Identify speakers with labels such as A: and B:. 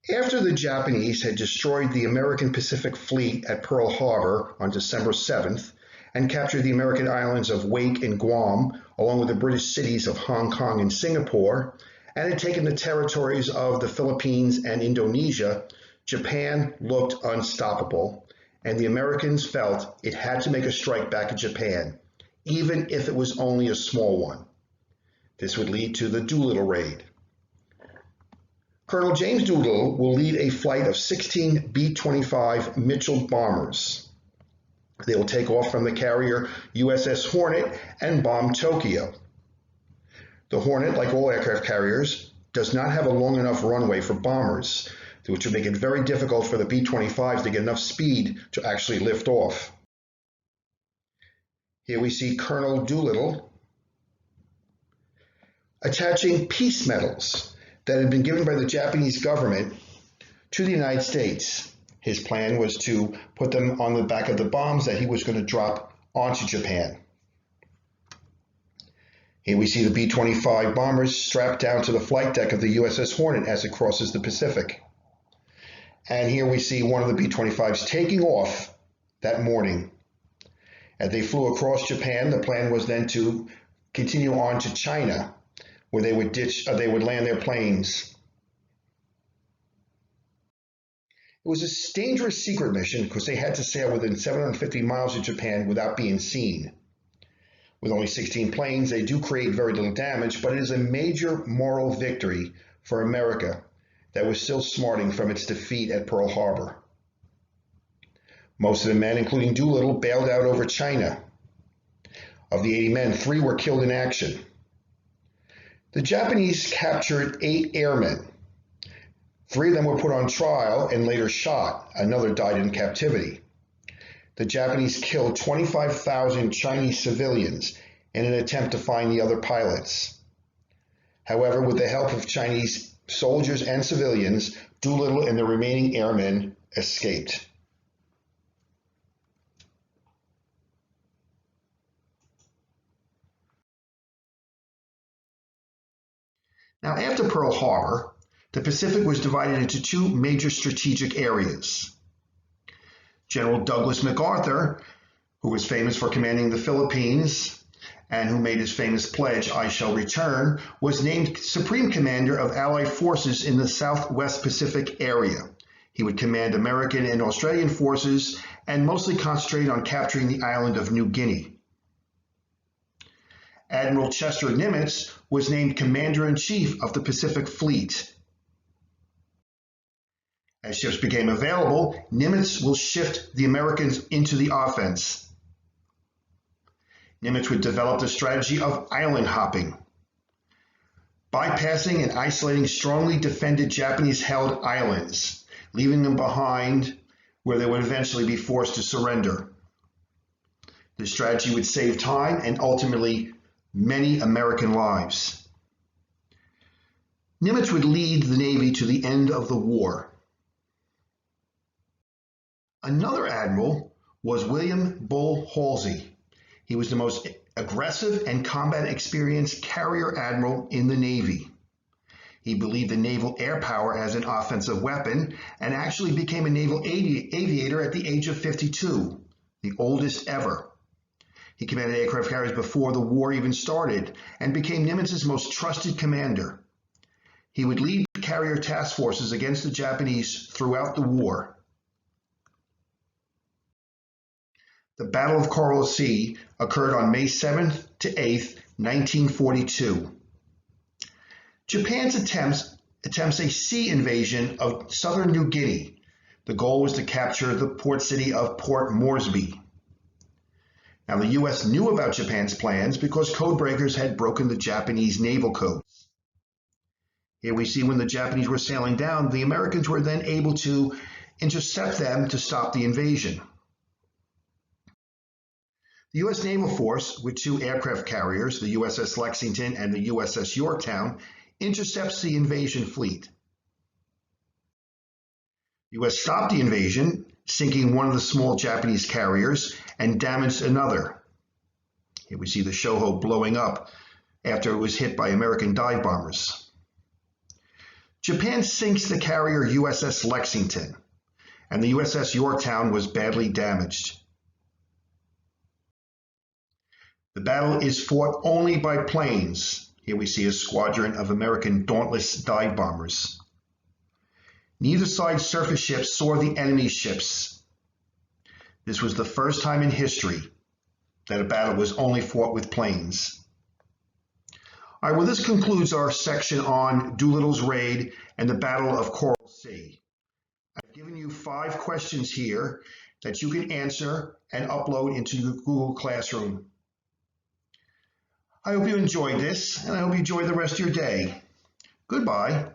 A: After the Japanese had destroyed the American Pacific Fleet at Pearl Harbor on December 7th and captured the American islands of Wake and Guam, along with the British cities of Hong Kong and Singapore, and had taken the territories of the Philippines and Indonesia, Japan looked unstoppable, and the Americans felt it had to make a strike back at Japan, even if it was only a small one. This would lead to the Doolittle raid. Colonel James Doolittle will lead a flight of 16 B-25 Mitchell bombers. They will take off from the carrier USS Hornet and bomb Tokyo. The Hornet, like all aircraft carriers, does not have a long enough runway for bombers, which would make it very difficult for the B-25s to get enough speed to actually lift off. Here we see Colonel Doolittle attaching peace medals that had been given by the Japanese government to the United States. His plan was to put them on the back of the bombs that he was going to drop onto Japan. Here we see the B-25 bombers strapped down to the flight deck of the USS Hornet as it crosses the Pacific. And here we see one of the B-25s taking off that morning. As they flew across Japan, the plan was then to continue on to China, where they would land their planes. It was a dangerous secret mission because they had to sail within 750 miles of Japan without being seen. With only 16 planes, they do create very little damage, but it is a major moral victory for America that was still smarting from its defeat at Pearl Harbor. Most of the men, including Doolittle, bailed out over China. Of the 80 men, 3 were killed in action. The Japanese captured 8 airmen. 3 of them were put on trial and later shot. Another died in captivity. The Japanese killed 25,000 Chinese civilians in an attempt to find the other pilots. However, with the help of Chinese soldiers and civilians, Doolittle and the remaining airmen escaped. Now, after Pearl Harbor, the Pacific was divided into 2 major strategic areas. General Douglas MacArthur, who was famous for commanding the Philippines and who made his famous pledge, "I shall return," was named Supreme Commander of Allied forces in the Southwest Pacific area. He would command American and Australian forces and mostly concentrate on capturing the island of New Guinea. Admiral Chester Nimitz was named Commander-in-Chief of the Pacific Fleet. As ships became available, Nimitz will shift the Americans into the offense. Nimitz would develop the strategy of island hopping, bypassing and isolating strongly defended Japanese-held islands, leaving them behind where they would eventually be forced to surrender. This strategy would save time and ultimately many American lives. Nimitz would lead the Navy to the end of the war. Another admiral was William Bull Halsey. He was the most aggressive and combat experienced carrier admiral in the Navy. He believed in naval air power as an offensive weapon and actually became a naval aviator at the age of 52, the oldest ever. He commanded aircraft carriers before the war even started and became Nimitz's most trusted commander. He would lead carrier task forces against the Japanese throughout the war. The Battle of Coral Sea occurred on May 7th to 8th, 1942. Japan's attempts a sea invasion of southern New Guinea. The goal was to capture the port city of Port Moresby. Now, the U.S. knew about Japan's plans because codebreakers had broken the Japanese naval codes. Here we see when the Japanese were sailing down, the Americans were then able to intercept them to stop the invasion. The U.S. Naval Force, with 2 aircraft carriers, the USS Lexington and the USS Yorktown, intercepts the invasion fleet. The U.S. stopped the invasion, sinking one of the small Japanese carriers and damaged another. Here we see the Shoho blowing up after it was hit by American dive bombers. Japan sinks the carrier USS Lexington, and the USS Yorktown was badly damaged. The battle is fought only by planes. Here we see a squadron of American Dauntless dive bombers. Neither side's surface ships saw the enemy ships. This was the first time in history that a battle was only fought with planes. All right, well, this concludes our section on Doolittle's raid and the Battle of Coral Sea. I've given you 5 questions here that you can answer and upload into the Google Classroom. I hope you enjoyed this, and I hope you enjoy the rest of your day. Goodbye.